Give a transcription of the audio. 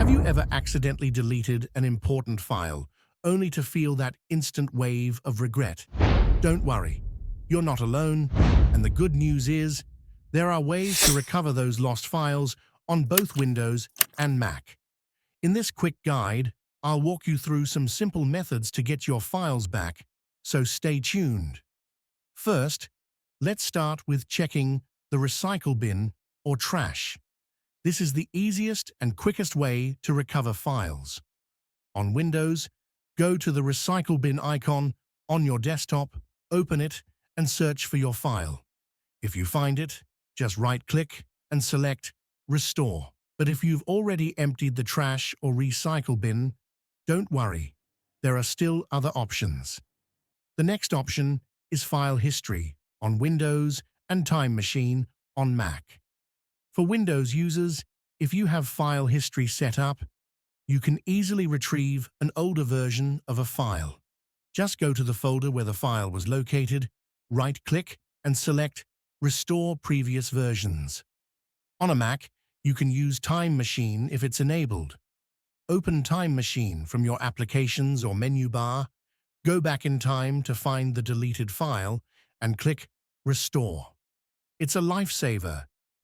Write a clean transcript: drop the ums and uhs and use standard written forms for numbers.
Have you ever accidentally deleted an important file, only to feel that instant wave of regret? Don't worry, you're not alone, and the good news is, there are ways to recover those lost files on both Windows and Mac. In this quick guide, I'll walk you through some simple methods to get your files back, so stay tuned. First, let's start with checking the recycle bin or trash. This is the easiest and quickest way to recover files. On Windows, go to the recycle bin icon on your desktop, open it, and search for your file. If you find it, just right-click and select Restore. But if you've already emptied the trash or recycle bin, don't worry, there are still other options. The next option is File History on Windows and Time Machine on Mac. For Windows users, if you have File History set up, you can easily retrieve an older version of a file. Just go to the folder where the file was located, right-click, and select Restore Previous Versions. On a Mac, you can use Time Machine if it's enabled. Open Time Machine from your applications or menu bar, go back in time to find the deleted file, and click Restore. It's a lifesaver